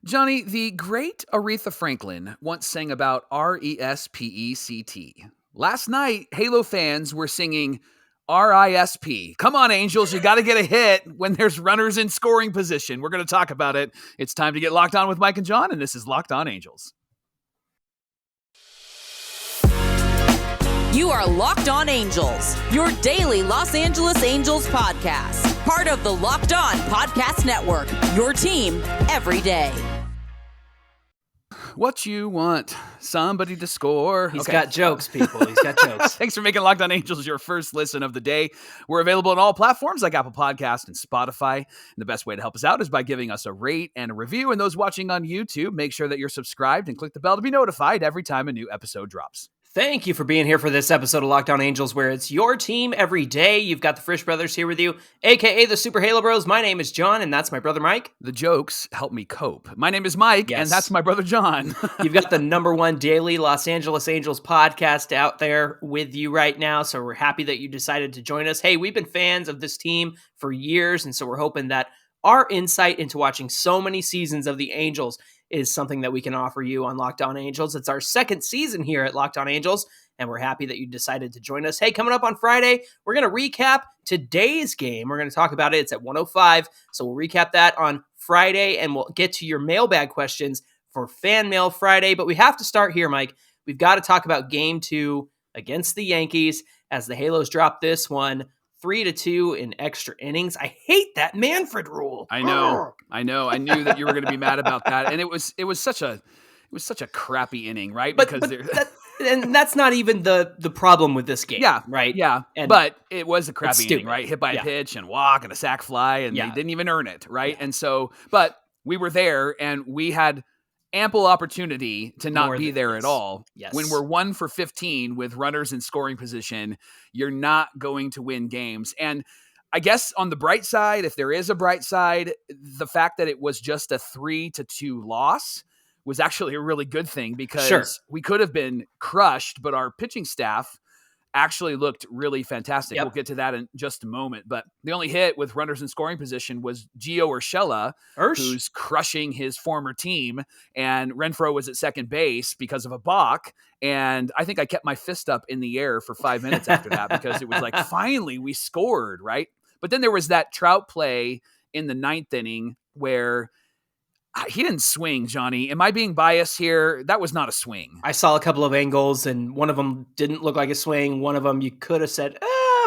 Johnny, the great Aretha Franklin once sang about RESPECT. Last night, Halo fans were singing RISP. Come on, Angels, you got to get a hit when there's runners in scoring position. We're going to talk about it. It's time to get locked on with Mike and John, and this is Locked On Angels. You are Locked On Angels, your daily Los Angeles Angels podcast. Part of the Locked On Podcast Network, your team every day. What you want? Somebody to score. He's got jokes, people. He's got jokes. Thanks for making Locked On Angels your first listen of the day. We're available on all platforms like Apple Podcasts and Spotify. And the best way to help us out is by giving us a rate and a review. And those watching on YouTube, make sure that you're subscribed and click the bell to be notified every time a new episode drops. Thank you for being here for this episode of Locked On Angels, where it's your team every day. You've got the Frisch Brothers here with you, a.k.a. the Super Halo Bros. My name is John, and that's my brother Mike. The jokes help me cope. My name is Mike, and that's my brother John. You've got the number one daily Los Angeles Angels podcast out there with you right now, so we're happy that you decided to join us. Hey, we've been fans of this team for years, and so we're hoping that our insight into watching so many seasons of the Angels is something that we can offer you on Locked On Angels. It's our second season here at Locked On Angels, and we're happy that you decided to join us. Hey, coming up on Friday, we're going to recap today's game. We're going to talk about it. It's at 1:05, so we'll recap that on Friday, and we'll get to your mailbag questions for Fan Mail Friday. But we have to start here, Mike. We've got to talk about Game 2 against the Yankees as the Halos drop this one 3-2 in extra innings. I hate that Manfred rule. I know. I knew that you were going to be mad about that, and it was such a crappy inning, right? But that's not even the problem with this game. Yeah, right. Yeah, but it was a crappy inning, right? Hit by a pitch and walk and a sac fly, and they didn't even earn it, right? Yeah. And so, but we were there, and we had ample opportunity to not be there at all. Yes. When we're 1 for 15 with runners in scoring position, you're not going to win games. And I guess on the bright side, if there is a bright side, the fact that it was just a 3-2 loss was actually a really good thing, because we could have been crushed, but our pitching staff actually looked really fantastic. We'll get to that in just a moment. But the only hit with runners in scoring position was Gio Urshela, who's crushing his former team. And Renfroe was at second base because of a balk. And I think I kept my fist up in the air for 5 minutes after that, because it was like, finally, we scored, right? But then there was that Trout play in the 9th inning where he didn't swing, Johnny. Am I being biased here? That was not a swing. I saw a couple of angles, and one of them didn't look like a swing. One of them you could have said,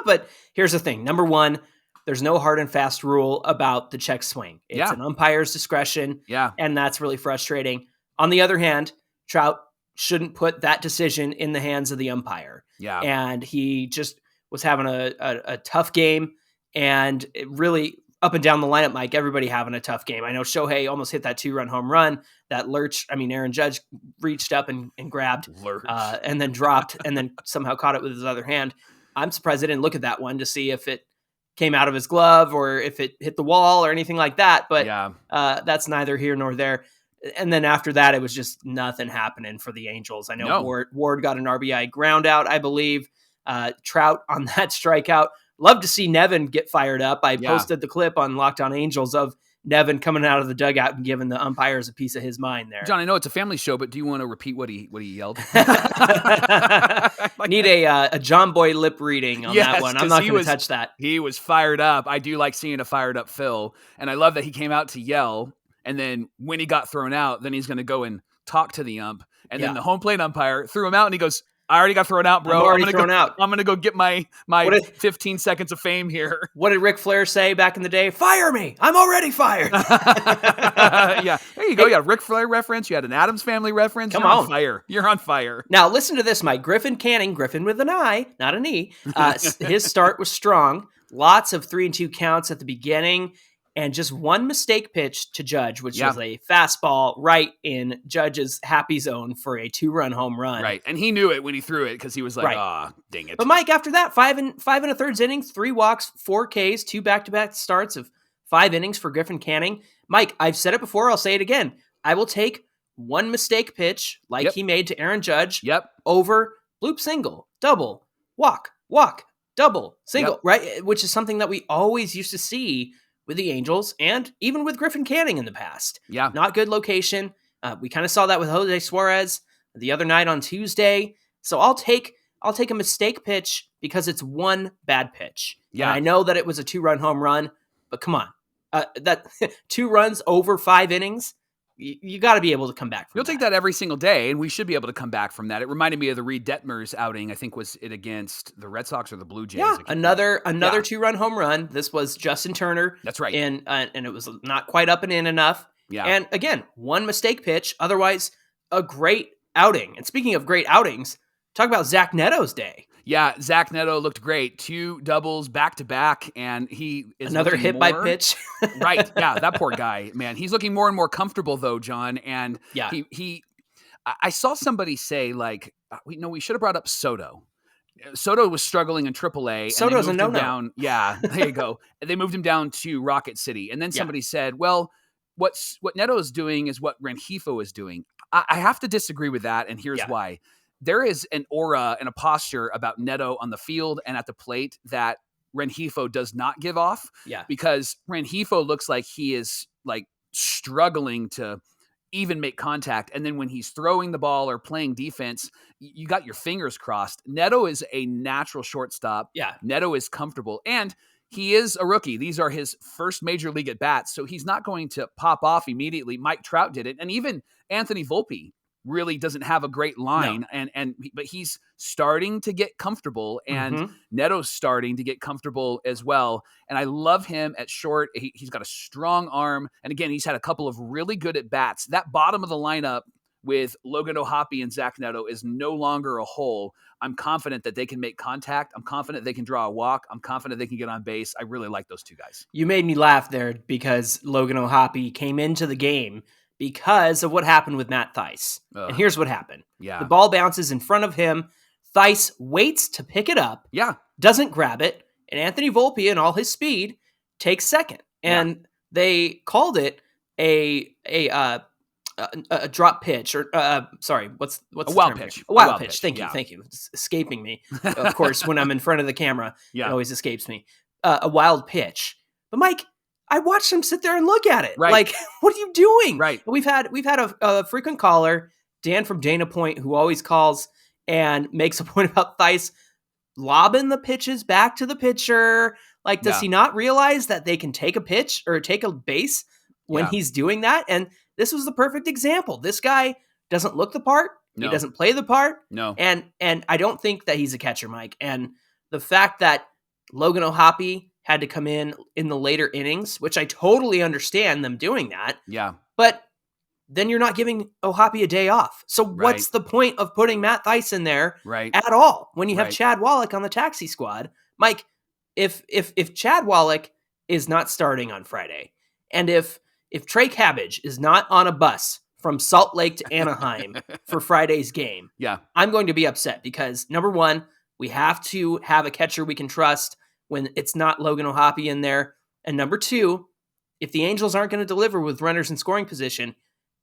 but here's the thing. Number one, there's no hard and fast rule about the check swing. It's an umpire's discretion, and that's really frustrating. On the other hand, Trout shouldn't put that decision in the hands of the umpire. Yeah. And he just was having a tough game, and it really – up and down the lineup, Mike, everybody having a tough game. I know Shohei almost hit that 2-run home run. That Aaron Judge reached up and grabbed and then dropped and then somehow caught it with his other hand. I'm surprised I didn't look at that one to see if it came out of his glove or if it hit the wall or anything like that. But that's neither here nor there. And then after that, it was just nothing happening for the Angels. I know Ward got an RBI ground out, I believe. Trout on that strikeout. Love to see Nevin get fired up. I posted the clip on Locked On Angels of Nevin coming out of the dugout and giving the umpires a piece of his mind there. John, I know it's a family show, but do you want to repeat what he yelled? Need a John Boy lip reading on that one. I'm not going to touch that. He was fired up. I do like seeing a fired up Phil, and I love that he came out to yell, and then when he got thrown out, then he's going to go and talk to the ump, and then the home plate umpire threw him out, and he goes, I already got thrown out, bro. I'm going to go get my 15 seconds of fame here. What did Ric Flair say back in the day? Fire me. I'm already fired. Yeah. There you go. You had a Ric Flair reference. You had an Addams Family reference. You're on fire. You're on fire. Now, listen to this, Mike. Griffin Canning, Griffin with an I, not an E. His start was strong. Lots of 3-2 counts at the beginning. And just one mistake pitch to Judge, which was a fastball right in Judge's happy zone for a 2-run home run. Right, and he knew it when he threw it because he was like, dang it. But Mike, after that, 5 1/3 innings, 3 walks, 4 Ks, 2 back-to-back starts of 5 innings for Griffin Canning. Mike, I've said it before, I'll say it again. I will take one mistake pitch like he made to Aaron Judge over bloop single, double, walk, double, single, right? Which is something that we always used to see with the Angels and even with Griffin Canning in the past. Yeah. Not good location. We kind of saw that with Jose Suarez the other night on Tuesday. So I'll take a mistake pitch because it's one bad pitch. Yeah. And I know that it was a 2-run home run, but come on. That 2 runs over 5 innings, you got to be able to come back from You'll take that every single day, and we should be able to come back from that. It reminded me of the Reed Detmers outing. I think was it against the Red Sox or the Blue Jays? Yeah, another 2-run home run. This was Justin Turner. That's right. And it was not quite up and in enough. Yeah. And again, one mistake pitch. Otherwise, a great outing. And speaking of great outings, talk about Zach Neto's day. Yeah, Zach Neto looked great. 2 doubles back-to-back, and he is another hit by pitch. Right, yeah, that poor guy, man. He's looking more and more comfortable, though, John. And yeah. I saw somebody say, like, we should have brought up Soto. Soto was struggling in AAA. Soto's a no-no. Down, yeah, there you go. They moved him down to Rocket City. And then somebody said, well, what Neto is doing is what Rengifo is doing. I have to disagree with that, and here's why. There is an aura and a posture about Neto on the field and at the plate that Rengifo does not give off. Yeah. Because Rengifo looks like he is like struggling to even make contact. And then when he's throwing the ball or playing defense, you got your fingers crossed. Neto is a natural shortstop. Yeah. Neto is comfortable. And he is a rookie. These are his first major league at bats. So he's not going to pop off immediately. Mike Trout did it. And even Anthony Volpe really doesn't have a great line, but he's starting to get comfortable, and Neto's starting to get comfortable as well. And I love him at short. He's got a strong arm, and again, he's had a couple of really good at bats. That bottom of the lineup with Logan O'Hoppe and Zach Neto is no longer a hole. I'm confident that they can make contact. I'm confident they can draw a walk. I'm confident they can get on base. I really like those 2 guys. You made me laugh there because Logan O'Hoppe came into the game because of what happened with Matt Thaiss. And here's what happened. Yeah. The ball bounces in front of him. Thaiss waits to pick it up. Yeah. Doesn't grab it. And Anthony Volpe, in all his speed, takes second. And they called it a drop pitch, or what's a wild pitch? A wild pitch. Thank you. It's escaping me. Of course, when I'm in front of the camera, it always escapes me. A wild pitch. But Mike, I watched him sit there and look at it. Right. Like, what are you doing? Right. We've had a frequent caller, Dan from Dana Point, who always calls and makes a point about Thaiss lobbing the pitches back to the pitcher. Like, does he not realize that they can take a pitch or take a base when he's doing that? And this was the perfect example. This guy doesn't look the part. No. He doesn't play the part. No. And I don't think that he's a catcher, Mike. And the fact that Logan O'Hoppe had to come in the later innings, which I totally understand them doing that. Yeah. But then you're not giving O'Hoppe a day off. So what's the point of putting Matt Thaiss in there at all when you have Chad Wallach on the taxi squad? Mike, if Chad Wallach is not starting on Friday, and if Trey Cabbage is not on a bus from Salt Lake to Anaheim for Friday's game, I'm going to be upset because, number one, we have to have a catcher we can trust when it's not Logan O'Hoppe in there. And number two, if the Angels aren't going to deliver with runners in scoring position,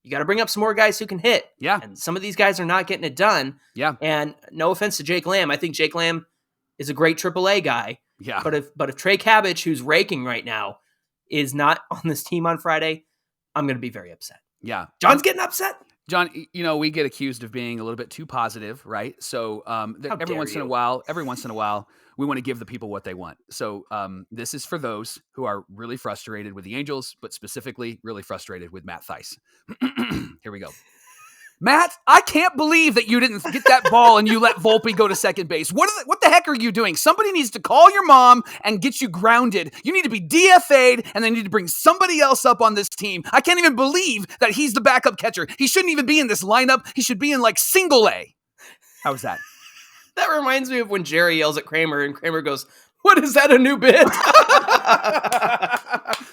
you got to bring up some more guys who can hit. Yeah. And some of these guys are not getting it done. Yeah. And no offense to Jake Lamb. I think Jake Lamb is a great AAA guy. Yeah. But if Trey Cabbage, who's raking right now, is not on this team on Friday, I'm going to be very upset. Yeah. John's getting upset. John, we get accused of being a little bit too positive, right? So every once in a while, we want to give the people what they want. So this is for those who are really frustrated with the Angels, but specifically really frustrated with Matt Thaiss. Here we go. Matt, I can't believe that you didn't get that ball and you let Volpe go to second base. What the heck are you doing? Somebody needs to call your mom and get you grounded. You need to be DFA'd, and they need to bring somebody else up on this team. I can't even believe that he's the backup catcher. He shouldn't even be in this lineup. He should be in like single A. How was that? That reminds me of when Jerry yells at Kramer and Kramer goes, "What is that, a new bit?"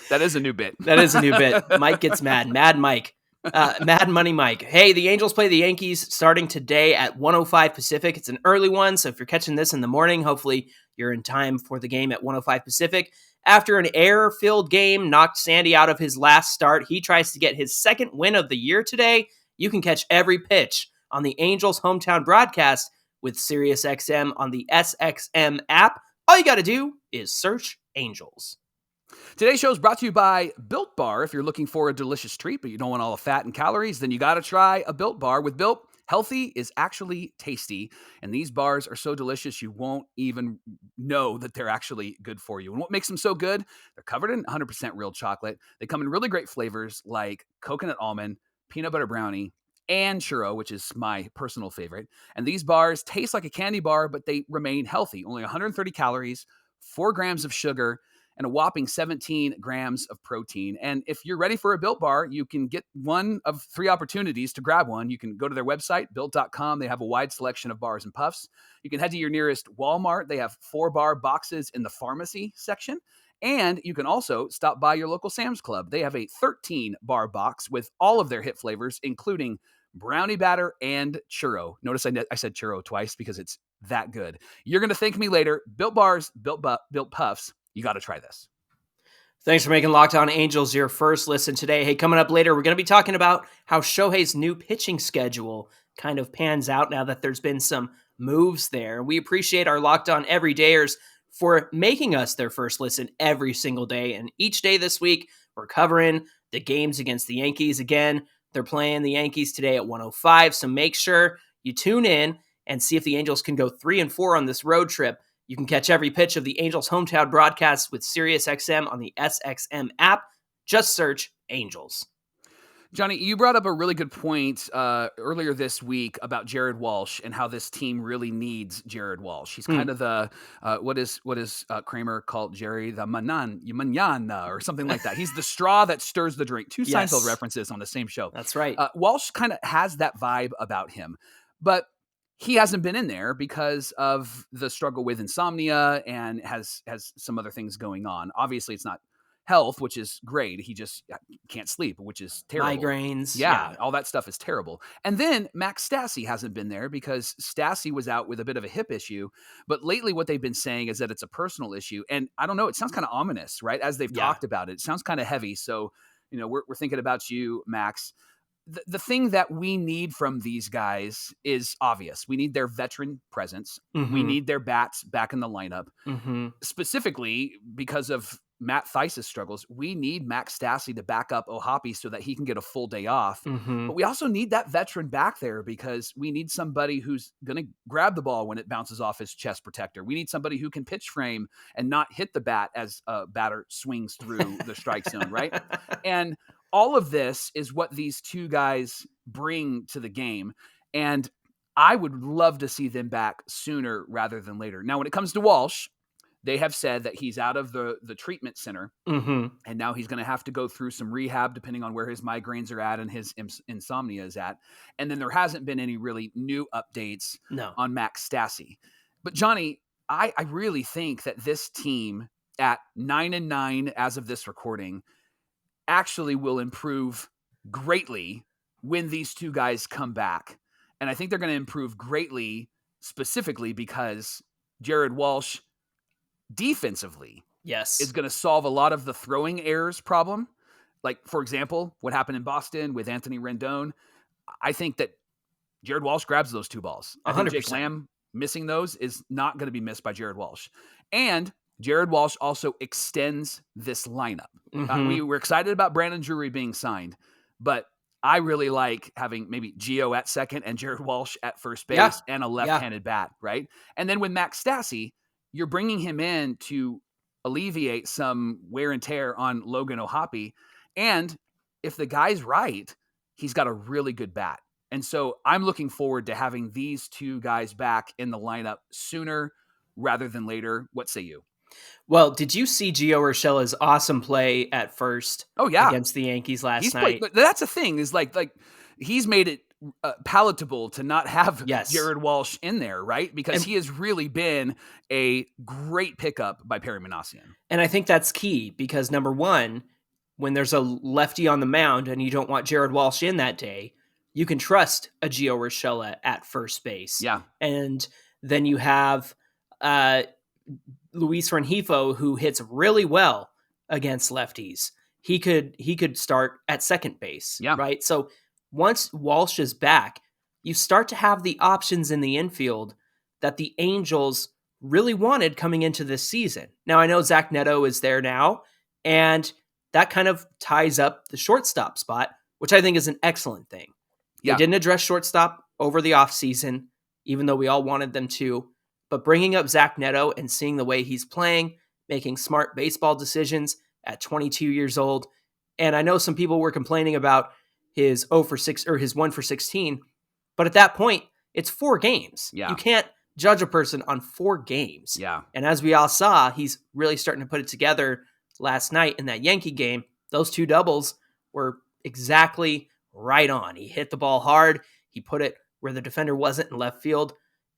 That is a new bit. That is a new bit. Mike gets mad. Mad Mike. Mad Money Mike. Hey, the Angels play the Yankees starting today at 1:05 Pacific. It's an early one, so if you're catching this in the morning, hopefully you're in time for the game at 1:05 Pacific. After an error-filled game knocked Sandy out of his last start, he tries to get his second win of the year today. You can catch every pitch on the Angels' hometown broadcast with SiriusXM on the SXM app. All you got to do is search Angels. Today's show is brought to you by Built Bar. If you're looking for a delicious treat, but you don't want all the fat and calories, then you got to try a Built Bar. With Built, healthy is actually tasty. And these bars are so delicious, you won't even know that they're actually good for you. And what makes them so good? They're covered in 100% real chocolate. They come in really great flavors like coconut almond, peanut butter brownie, and churro, which is my personal favorite. And these bars taste like a candy bar, but they remain healthy. Only 130 calories, 4 grams of sugar, and a whopping 17 grams of protein. And if you're ready for a Built Bar, you can get one of 3 opportunities to grab one. You can go to their website, built.com. They have a wide selection of bars and puffs. You can head to your nearest Walmart. They have 4-bar boxes in the pharmacy section. And you can also stop by your local Sam's Club. They have a 13-bar box with all of their hit flavors, including brownie batter and churro. Notice I said churro twice because it's that good. You're going to thank me later. Built Bars, Built Puffs. You got to try this. Thanks for making Locked On Angels your first listen today. Hey, coming up later, we're going to be talking about how Shohei's new pitching schedule kind of pans out now that there's been some moves there. We appreciate our Locked On everydayers for making us their first listen every single day. And each day this week, we're covering the games against the Yankees. Again, they're playing the Yankees today at 1:05. So make sure you tune in and see if the Angels can go 3-4 on this road trip. You can catch every pitch of the Angels hometown broadcast with SiriusXM on the SXM app. Just search Angels. Johnny, you brought up a really good point earlier this week about Jared Walsh and how this team really needs Jared Walsh. He's kind of the, what is Kramer called Jerry? The manana or something like that. He's the straw that stirs the drink. 2 Yes. Seinfeld references on the same show. That's right. Walsh kind of has that vibe about him. But he hasn't been in there because of the struggle with insomnia and has some other things going on. Obviously, it's not health, which is great. He just can't sleep, which is terrible. Migraines. Yeah, all that stuff is terrible. And then Max Stassi hasn't been there because Stassi was out with a bit of a hip issue. But lately what they've been saying is that it's a personal issue. And I don't know, it sounds kind of ominous, right? As they've talked about it. It sounds kind of heavy. So, we're thinking about you, Max. The thing that we need from these guys is obvious. We need their veteran presence. Mm-hmm. We need their bats back in the lineup. Mm-hmm. Specifically, because of Matt Theis's struggles, we need Max Stassi to back up Ohtani so that he can get a full day off. Mm-hmm. But we also need that veteran back there because we need somebody who's going to grab the ball when it bounces off his chest protector. We need somebody who can pitch frame and not hit the bat as a batter swings through the strike zone, right? And all of this is what these 2 guys bring to the game. And I would love to see them back sooner rather than later. Now, when it comes to Walsh, they have said that he's out of the treatment center. Mm-hmm. And now he's going to have to go through some rehab depending on where his migraines are at and his insomnia is at. And then there hasn't been any really new updates on Max Stassi. But Johnny, I really think that this team at 9-9 as of this recording actually will improve greatly when these 2 guys come back. And I think they're going to improve greatly specifically because Jared Walsh defensively is going to solve a lot of the throwing errors problem. Like, for example, what happened in Boston with Anthony Rendon. I think that Jared Walsh grabs those 2 balls. I think 100%. Jake Lamb missing those is not going to be missed by Jared Walsh. And Jared Walsh also extends this lineup. Mm-hmm. We were excited about Brandon Drury being signed, but I really like having maybe Gio at second and Jared Walsh at first base and a left-handed bat, right? And then with Max Stassi, you're bringing him in to alleviate some wear and tear on Logan Ohtani. And if the guy's right, he's got a really good bat. And so I'm looking forward to having these 2 guys back in the lineup sooner rather than later. What say you? Well, did you see Gio Urshela's awesome play at first against the Yankees last night? That's a thing is like he's made it palatable to not have Jared Walsh in there, right? Because he has really been a great pickup by Perry Minasian. And I think that's key because number one, when there's a lefty on the mound and you don't want Jared Walsh in that day, you can trust a Gio Urshela at first base. Yeah. And then you have Luis Rengifo, who hits really well against lefties. He could start at second base, right? So once Walsh is back, you start to have the options in the infield that the Angels really wanted coming into this season. Now, I know Zach Neto is there now, And that kind of ties up the shortstop spot, which I think is an excellent thing. They Yeah. didn't address shortstop over the offseason, even though we all wanted them to. But bringing up Zach Neto and seeing the way he's playing, making smart baseball decisions at 22 years old. And I know some people were complaining about his 0 for 6 or his 1 for 16. But at that point, it's 4 games. Yeah. You can't judge a person on 4 games. Yeah. And as we all saw, he's really starting to put it together last night in that Yankee game. Those 2 doubles were exactly right on. He hit the ball hard. He put it where the defender wasn't in left field.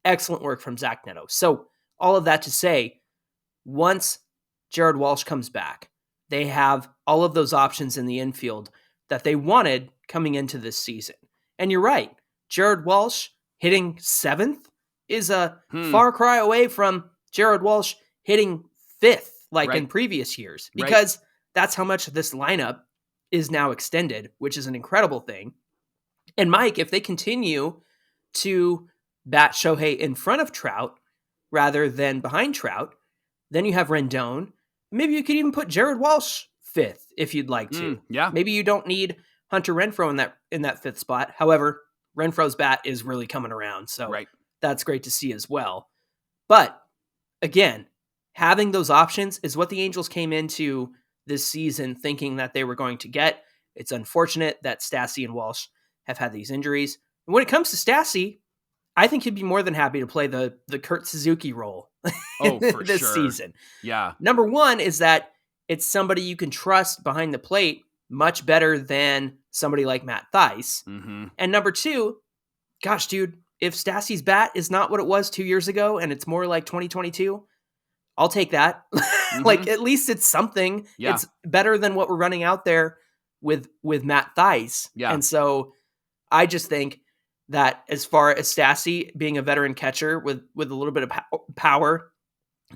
Excellent work from Zach Neto. So all of that to say, once Jared Walsh comes back, they have all of those options in the infield that they wanted coming into this season. And you're right. Jared Walsh hitting 7th is a far cry away from Jared Walsh hitting 5th like in previous years, because that's how much this lineup is now extended, which is an incredible thing. And Mike, if they continue to bat Shohei in front of Trout rather than behind Trout, then you have Rendon. Maybe you could even put Jared Walsh 5th if you'd like to. Yeah. Maybe you don't need Hunter Renfroe in that 5th spot. However, Renfroe's bat is really coming around, so that's great to see as well. But again, having those options is what the Angels came into this season thinking that they were going to get. It's unfortunate that Stassi and Walsh have had these injuries. And when it comes to Stassi, I think he'd be more than happy to play the Kurt Suzuki role this season. Yeah. Number one is that it's somebody you can trust behind the plate much better than somebody like Matt Thaiss. Mm-hmm. And number two, gosh, dude, if Stassi's bat is not what it was 2 years ago and it's more like 2022, I'll take that. Like, at least it's something. Yeah. It's better than what we're running out there with Matt Thaiss. Yeah. And so I just think that as far as Stassi being a veteran catcher with a little bit of power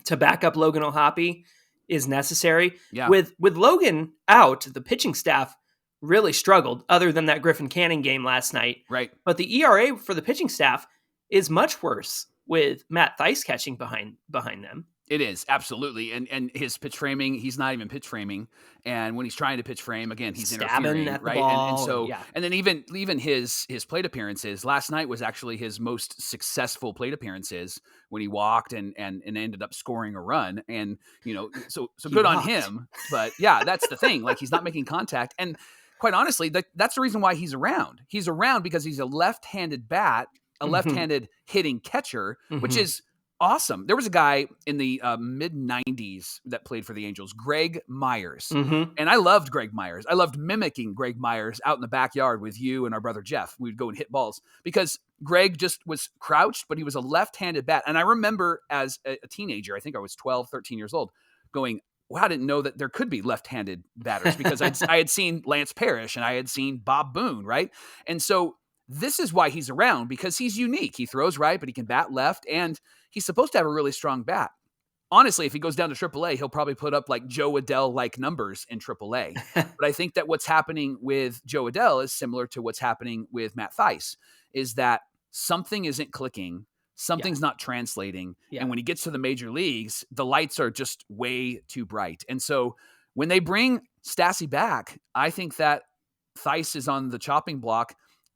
to back up Logan O'Hoppe is necessary. Yeah. With Logan out, the pitching staff really struggled, other than that Griffin Canning game last night. Right. But the ERA for the pitching staff is much worse with Matt Thaiss catching behind them. It is, absolutely. And his pitch framing, he's not even pitch framing. And when he's trying to pitch frame, again, he's interfering, at the right? ball, And so, and then even his plate appearances, last night was actually his most successful plate appearances when he walked and ended up scoring a run. And, so good on him. But yeah, that's the thing. Like, he's not making contact. And quite honestly, that's the reason why he's around. He's around because he's a left-handed bat, a left-handed hitting catcher, which is awesome. There was a guy in the mid-90s that played for the Angels, Greg Myers. And I loved Greg Myers. I loved mimicking Greg Myers out in the backyard with you and our brother Jeff. We'd go and hit balls because Greg just was crouched, but he was a left-handed bat. And I remember as a teenager, I think I was 12, 13 years old, going, wow, I didn't know that there could be left-handed batters because I had seen Lance Parrish and I had seen Bob Boone, right? And so this is why he's around, because he's unique. He throws right, but he can bat left, and he's supposed to have a really strong bat. Honestly, if he goes down to AAA, he'll probably put up like Joe Adell-like numbers in AAA. But I think that what's happening with Joe Adell is similar to what's happening with Matt Thaiss, is that something isn't clicking, something's not translating, and when he gets to the major leagues, the lights are just way too bright. And so when they bring Stassi back, I think that Thaiss is on the chopping block.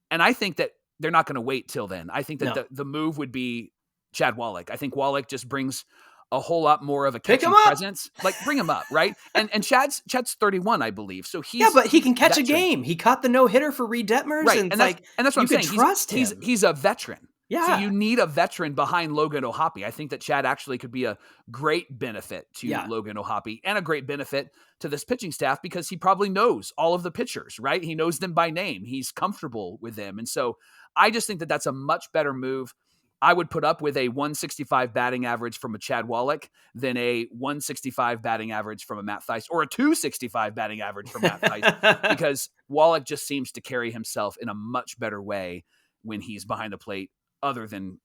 And I think that they're not going to wait till then. I think that the move would be Chad Wallach. I think Wallach just brings a whole lot more of a catching presence. Like, bring him up, right? And Chad's 31, I believe. So he's but he can catch a game. He caught the no-hitter for Reed Detmers. Right. And that's what I'm saying. Trust him. He's a veteran. Yeah. So you need a veteran behind Logan O'Hoppe. I think that Chad actually could be a great benefit to Logan O'Hoppe and a great benefit to this pitching staff because he probably knows all of the pitchers, right? He knows them by name. He's comfortable with them. And so I just think that that's a much better move. I would put up with a 165 batting average from a Chad Wallach than a 165 batting average from a Matt Thaiss, or a 265 batting average from Matt Thaiss, because Wallach just seems to carry himself in a much better way when he's behind the plate, rather than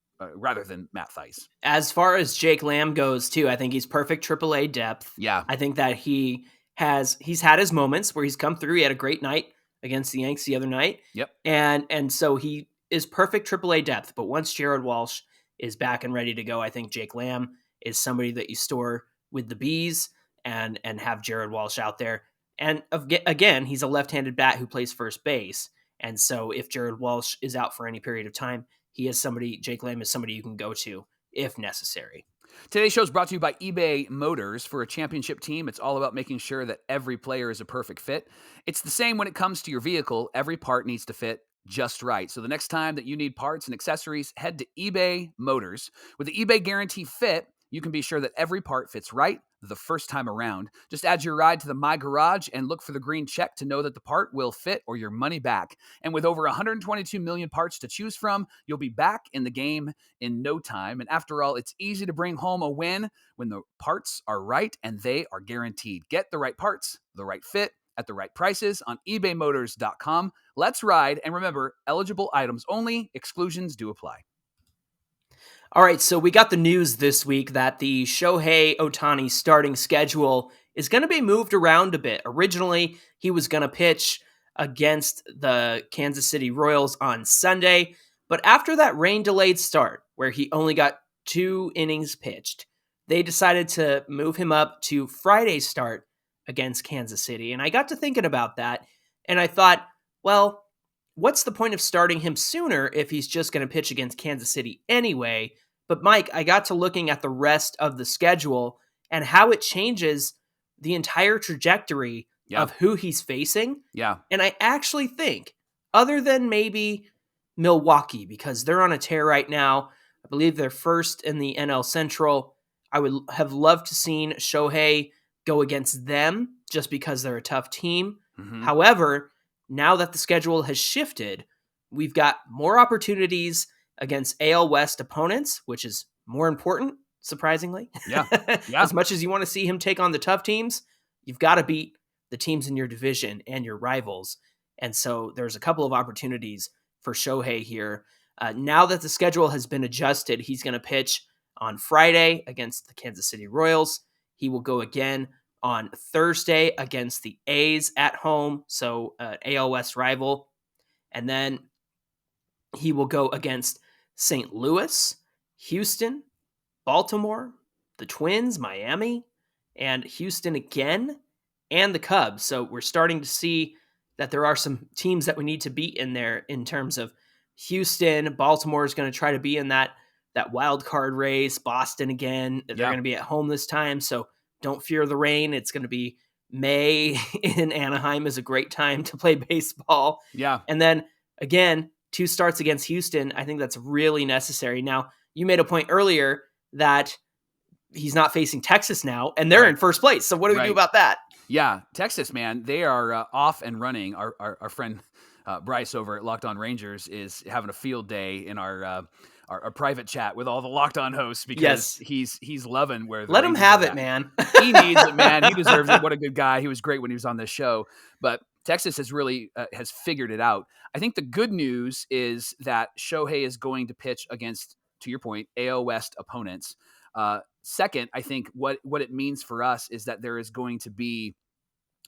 Matt Thaiss. As far as Jake Lamb goes, too, I think he's perfect AAA depth. Yeah. I think that he's had his moments where he's come through. He had a great night against the Yankees the other night. Yep. And so he is perfect AAA depth. But once Jared Walsh is back and ready to go, I think Jake Lamb is somebody that you store with the Bees. and have Jared Walsh out there. And again, he's a left-handed bat who plays first base. And so if Jared Walsh is out for any period of time, Jake Lamb is somebody you can go to if necessary. Today's show is brought to you by eBay Motors. For a championship team, it's all about making sure that every player is a perfect fit. It's the same when it comes to your vehicle. Every part needs to fit just right. So the next time that you need parts and accessories, head to eBay Motors. With the eBay Guarantee Fit, you can be sure that every part fits right the first time around. Just add your ride to the My Garage and look for the green check to know that the part will fit or your money back. And with over 122 million parts to choose from, you'll be back in the game in no time. And after all, it's easy to bring home a win when the parts are right and they are guaranteed. Get the right parts, the right fit, at the right prices on ebaymotors.com. Let's ride. And remember, eligible items only, exclusions do apply. All right, so we got the news this week that the Shohei Ohtani starting schedule is going to be moved around a bit. Originally, he was going to pitch against the Kansas City Royals on Sunday, but after that rain-delayed start, where he only got 2 innings pitched, they decided to move him up to Friday's start against Kansas City. And I got to thinking about that, and I thought, well, what's the point of starting him sooner if he's just going to pitch against Kansas City anyway? But Mike, I got to looking at the rest of the schedule and how it changes the entire trajectory of who he's facing. Yeah. And I actually think, other than maybe Milwaukee, because they're on a tear right now, I believe they're first in the NL Central, I would have loved to seen Shohei go against them just because they're a tough team. Mm-hmm. However, now that the schedule has shifted, we've got more opportunities against AL West opponents, which is more important, surprisingly. Yeah. As much as you want to see him take on the tough teams, you've got to beat the teams in your division and your rivals. And so there's a couple of opportunities for Shohei here. Now that the schedule has been adjusted, he's going to pitch on Friday against the Kansas City Royals. He will go again on Thursday against the A's at home, so AL West rival. And then he will go against St. Louis, Houston, Baltimore, the Twins, Miami, and Houston again, and the Cubs. So we're starting to see that there are some teams that we need to beat in there in terms of Houston. Baltimore is going to try to be in that wild card race. Boston again. They're going to be at home this time, so don't fear the rain. It's going to be May in Anaheim is a great time to play baseball. Yeah. And then again, 2 starts against Houston. I think that's really necessary. Now, you made a point earlier that he's not facing Texas now, and they're in first place. So what do we do about that? Yeah, Texas, man, they are off and running. Our friend Bryce over at Locked On Rangers is having a field day in our private chat with all the Locked On hosts because he's loving where the Let him Rangers have are it, at. man. He needs it, man. He deserves it. What a good guy. He was great when he was on this show. But Texas has really has figured it out. I think the good news is that Shohei is going to pitch against, to your point, AL West opponents. Second, I think what it means for us is that there is going to be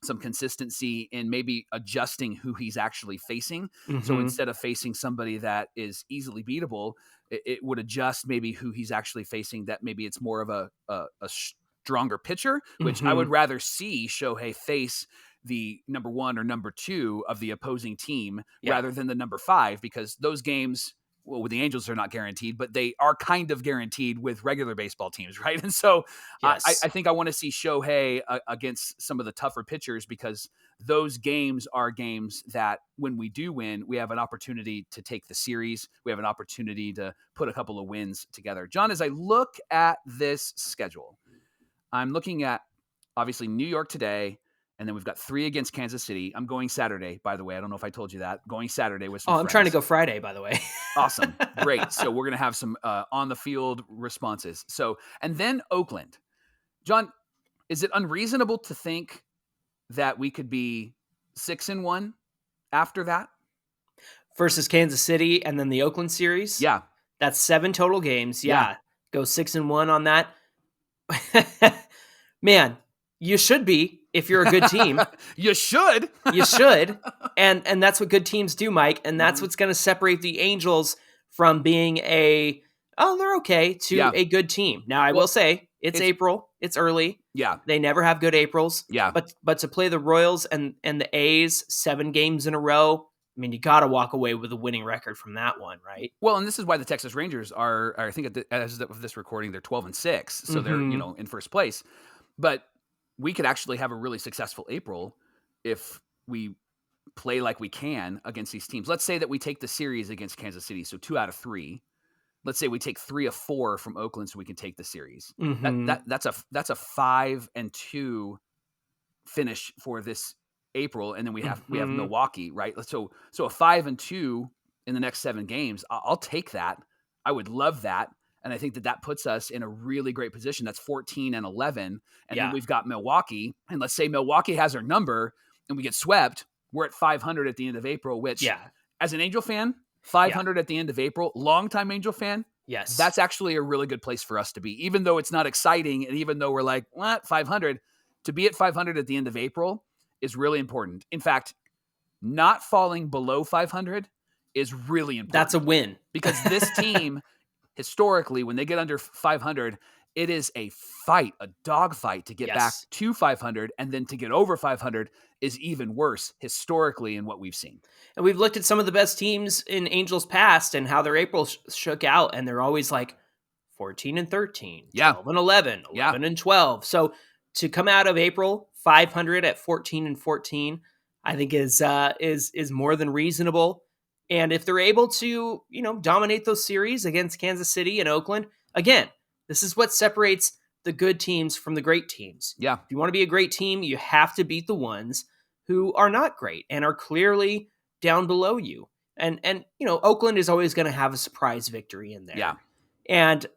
some consistency in maybe adjusting who he's actually facing. Mm-hmm. So instead of facing somebody that is easily beatable, it would adjust maybe who he's actually facing, that maybe it's more of a stronger pitcher, which I would rather see Shohei face the number 1 or number 2 of the opposing team rather than the number 5, because those games, well, with the Angels, they're not guaranteed, but they are kind of guaranteed with regular baseball teams, right? And so I think I want to see Shohei against some of the tougher pitchers, because those games are games that when we do win, we have an opportunity to take the series. We have an opportunity to put a couple of wins together. John, as I look at this schedule, I'm looking at obviously New York today, and then we've got 3 against Kansas City. I'm going Saturday, by the way. I don't know if I told you that. Going Saturday with some friends. I'm trying to go Friday, by the way. Awesome. Great. So we're going to have some on-the-field responses. So, and then Oakland. John, is it unreasonable to think that we could be 6-1 after that? Versus Kansas City and then the Oakland series? Yeah. That's 7 total games. Yeah. Go 6-1 on that. Man, you should be. If you're a good team, you should. And that's what good teams do, Mike. And that's what's going to separate the Angels from being they're okay to a good team. Now, I will say, It's April. It's early. Yeah. They never have good Aprils. Yeah. But to play the Royals and the A's 7 games in a row, I mean, you got to walk away with a winning record from that one, right? Well, and this is why the Texas Rangers are I think as of this recording, they're 12-6, so they're in first place. But we could actually have a really successful April if we play like we can against these teams. Let's say that we take the series against Kansas City, so 2 out of 3. Let's say we take 3 of 4 from Oakland, so we can take the series. That's a 5-2 finish for this April, and then we have Milwaukee, right? So a 5-2 in the next 7 games. I'll take that. I would love that, and I think that puts us in a really great position. That's 14-11, and then we've got Milwaukee, and let's say Milwaukee has our number, and we get swept. We're at 500 at the end of April, which, as an Angel fan, 500 at the end of April, longtime Angel fan, yes, that's actually a really good place for us to be. Even though it's not exciting, and even though we're like, what, 500? To be at 500 at the end of April is really important. In fact, not falling below 500 is really important. That's a win. Because this team, historically, when they get under 500, it is a fight, a dog fight to get back to 500, and then to get over 500 is even worse historically in what we've seen. And we've looked at some of the best teams in Angels past and how their April shook out, and they're always like 14-13, 12-11, 11-12. So to come out of April 500 at 14-14, I think is more than reasonable. And if they're able to, dominate those series against Kansas City and Oakland, again, this is what separates the good teams from the great teams. Yeah. If you want to be a great team, you have to beat the ones who are not great and are clearly down below you. And Oakland is always going to have a surprise victory in there. Yeah.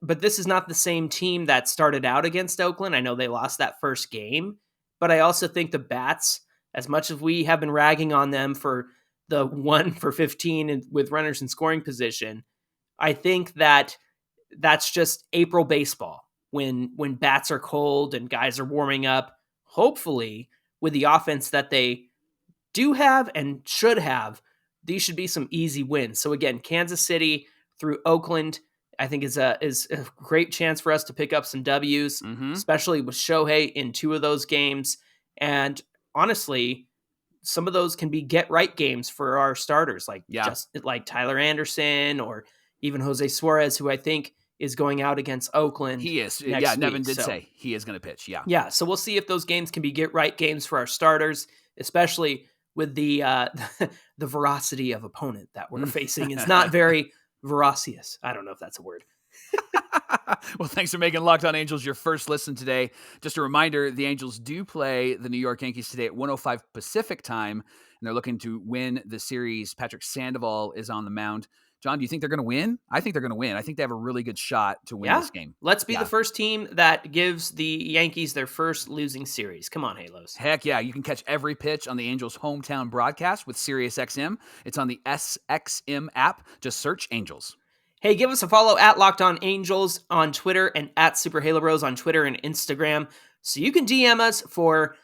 But this is not the same team that started out against Oakland. I know they lost that first game, but I also think the Bats, as much as we have been ragging on them for the 1 for 15 with runners in scoring position, I think that's just April baseball when bats are cold and guys are warming up, hopefully with the offense that they do have and should have. These should be some easy wins. So again, Kansas City through Oakland, I think is a great chance for us to pick up some W's, especially with Shohei in 2 of those games. And honestly, some of those can be get right games for our starters, like Tyler Anderson or even Jose Suarez, who I think is going out against Oakland. He is. week. Nevin did say he is going to pitch. Yeah. Yeah. So we'll see if those games can be get right games for our starters, especially with the the veracity of opponent that we're facing. It's not very veracious. I don't know if that's a word. Well, thanks for making Locked On Angels your first listen today. Just a reminder, the Angels do play the New York Yankees today at 1:05 Pacific time, and they're looking to win the series. Patrick Sandoval is on the mound. John, do you think they're going to win? I think they're going to win. I think they have a really good shot to win this game. Let's be the first team that gives the Yankees their first losing series. Come on, Halos. Heck yeah. You can catch every pitch on the Angels' hometown broadcast with SiriusXM. It's on the SXM app. Just search Angels. Hey, give us a follow at Locked On Angels on Twitter and at Super Halo Bros on Twitter and Instagram. So you can DM us for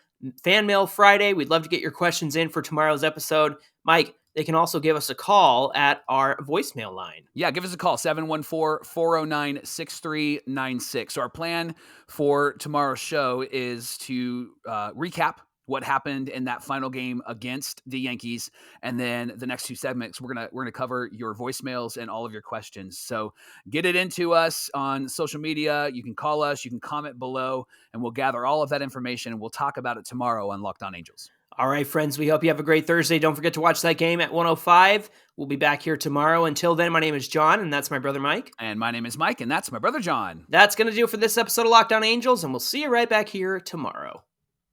Fan Mail Friday. We'd love to get your questions in for tomorrow's episode. Mike, they can also give us a call at our voicemail line. Yeah, give us a call, 714-409-6396. So our plan for tomorrow's show is to recap what happened in that final game against the Yankees, and then the next 2 segments we're gonna cover your voicemails and all of your questions. So get it into us on social media. You can call us, you can comment below, and we'll gather all of that information and we'll talk about it tomorrow on Locked On Angels. All right, friends, we hope you have a great Thursday. Don't forget to watch that game at 1:05. We'll be back here tomorrow. Until then, my name is John, and that's my brother Mike. And my name is Mike, and that's my brother John. That's going to do it for this episode of Locked On Angels, and we'll see you right back here tomorrow.